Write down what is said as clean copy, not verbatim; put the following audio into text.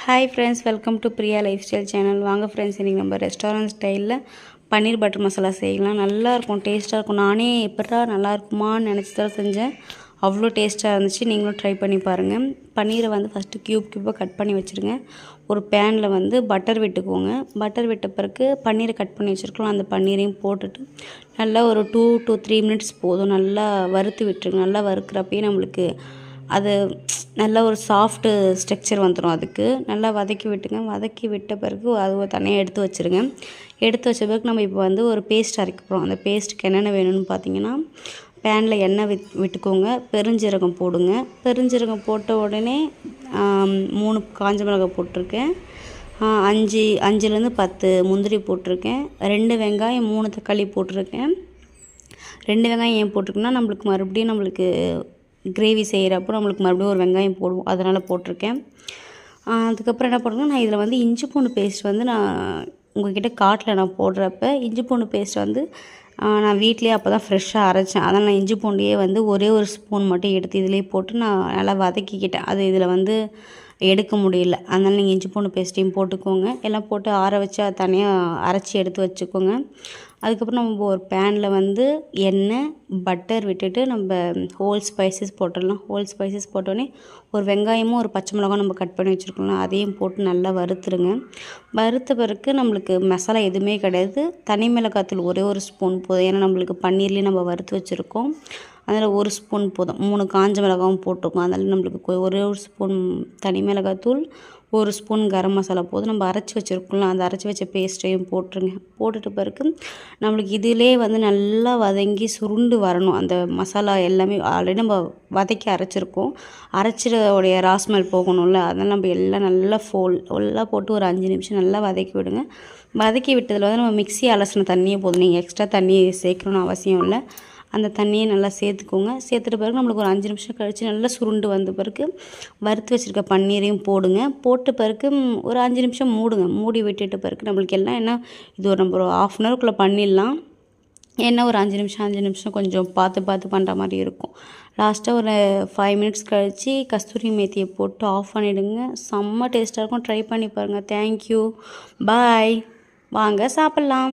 Hi friends, welcome to Priya life style channel. வாங்க friends, இன்றைக்கி நம்ம ரெஸ்டாரண்ட் ஸ்டைலில் பன்னீர் பட்டர் மசாலா செய்யலாம். நல்லாயிருக்கும், டேஸ்ட்டாக இருக்கும். நானே எப்படா நல்லா இருக்குமான்னு நினச்சி தான் செஞ்சேன். அவ்வளோ டேஸ்ட்டாக இருந்துச்சு. நீங்களும் ட்ரை பண்ணி பாருங்கள். பன்னீரை வந்து ஃபஸ்ட்டு க்யூபாக கட் பண்ணி வச்சுருங்க. ஒரு பேனில் வந்து பட்டர் விட்டுக்கோங்க. பட்டர் விட்ட பிறகு பன்னீரை கட் பண்ணி வச்சுருக்கலாம். அந்த பன்னீரையும் போட்டுட்டு நல்லா ஒரு 2 to 3 மினிட்ஸ் போதும். நல்லா வறுத்து விட்டுருங்க. நல்லா வறுக்கிறப்பயே நம்மளுக்கு அது நல்லா ஒரு சாஃப்ட்டு ஸ்ட்ரக்சர் வந்துடும். அதுக்கு நல்லா வதக்கி விட்டுங்க. வதக்கி விட்ட பிறகு அது தனியாக எடுத்து வச்சுருங்க. எடுத்து வச்ச பிறகு நம்ம இப்போ வந்து ஒரு பேஸ்ட் அரைக்க போகிறோம். அந்த பேஸ்ட்டுக்கு என்னென்ன வேணும்னு பார்த்தீங்கன்னா, பேனில் எண்ணெய் விட்டுக்கோங்க. பெருஞ்சீரகம் போடுங்க. பெருஞ்சீரகம் போட்ட உடனே 3 காஞ்ச மிளகாய் போட்டிருக்கேன். 5லேருந்து 10 முந்திரி போட்டிருக்கேன். 2 வெங்காயம், 3 தக்காளி போட்டிருக்கேன். 2 வெங்காயம் ஏன் போட்டிருக்கேன்னா, நம்மளுக்கு மறுபடியும் கிரேவி செய்கிறப்போ நம்மளுக்கு மறுபடியும் ஒரு வெங்காயம் போடுவோம், அதனால் போட்டிருக்கேன். அதுக்கப்புறம் என்ன பண்ணுறேன்னா, நான் இதில் வந்து இஞ்சி பூண்டு பேஸ்ட் வந்து நான் உங்கள்கிட்ட காட்டில் நான் போடுறப்ப இஞ்சி பூண்டு பேஸ்ட் வந்து நான் வீட்டிலே அப்போ தான் ஃப்ரெஷ்ஷாக அரைச்சேன். அதனால் நான் இஞ்சி பூண்டையே வந்து ஒரே ஒரு ஸ்பூன் மட்டும் எடுத்து இதிலே போட்டு நான் நல்லா வதக்கிக்கிட்டேன். அது இதில் வந்து எடுக்க முடியல. அதனால் நீங்கள் இஞ்சி பூண்டு பேஸ்ட்டையும் போட்டுக்கோங்க. எல்லாம் போட்டு ஆற வச்சு அதை தனியாக அரைச்சி எடுத்து வச்சுக்கோங்க. அதுக்கப்புறம் நம்ம ஒரு பேனில் வந்து எண்ணெய், பட்டர் விட்டுட்டு நம்ம ஹோல் ஸ்பைசஸ் போட்டுடலாம். ஹோல் ஸ்பைசஸ் போட்டோடனே ஒரு வெங்காயமும் ஒரு பச்சை மிளகாயும் நம்ம கட் பண்ணி வச்சுருக்கோம்ல, அதையும் போட்டு நல்லா வறுத்துருங்க. வறுத்த பிறகு நம்மளுக்கு மசாலா எதுவுமே கிடையாது. தனி மிளகாத்தூள் ஒரே ஒரு ஸ்பூன் போதும். ஏன்னா நம்மளுக்கு பன்னீர்லேயும் நம்ம வறுத்து வச்சுருக்கோம். அதில் 1 ஸ்பூன் போதும். 3 காஞ்ச மிளகாவும் போட்டிருக்கோம். அதனால் நம்மளுக்கு ஒரே ஒரு ஸ்பூன் தனி மிளகாத்தூள், 1 ஸ்பூன் கரம் மசாலா போதும். நம்ம அரைச்சி வச்சுருக்கோம்ல, அந்த அரைச்சி வச்ச பேஸ்ட்டையும் போட்டுருங்க. போட்டுட்டு பிறகு நம்மளுக்கு இதிலே வந்து நல்லா வதங்கி சுருண்டு வரணும். அந்த மசாலா எல்லாமே ஆல்ரெடி நம்ம வதக்கி அரைச்சிருக்கோம். அரைச்சிடோடைய ராஸ்மெல் போகணும்ல, அதனால் நம்ம எல்லாம் நல்லா ஃபுல்லாக போட்டு ஒரு 5 நிமிஷம் நல்லா வதக்கி விடுங்க. வதக்கி விட்டதில் வந்து நம்ம மிக்ஸி அலசின தண்ணியே போதும். நீங்கள் எக்ஸ்ட்ரா தண்ணி சேர்க்கணுன்னு அவசியம் இல்லை. அந்த தண்ணியை நல்லா சேர்த்துக்கோங்க. சேர்த்துட்ட பிறகு நம்மளுக்கு ஒரு 5 நிமிஷம் கழித்து நல்லா சுருண்டு வந்த பிறகு வறுத்து வச்சுருக்க பன்னீரையும் போடுங்க. போட்ட பிறகு ஒரு 5 நிமிஷம் மூடுங்க. மூடி விட்டுட்ட பிறகு நம்மளுக்கு எல்லாம் என்ன இது நம்ம ஒரு 1/2 அன் ஹவருக்குள்ளே பண்ணிடலாம். ஏன்னா ஒரு 5 நிமிஷம் கொஞ்சம் பார்த்து பண்ணுற மாதிரி இருக்கும். லாஸ்ட்டாக ஒரு 5 மினிட்ஸ் கழித்து கஸ்தூரி மேத்தியை போட்டு ஆஃப் பண்ணிவிடுங்க. செம்ம டேஸ்ட்டாக இருக்கும். ட்ரை பண்ணி பாருங்கள். தேங்க்யூ, பாய். வாங்க சாப்பிட்லாம்.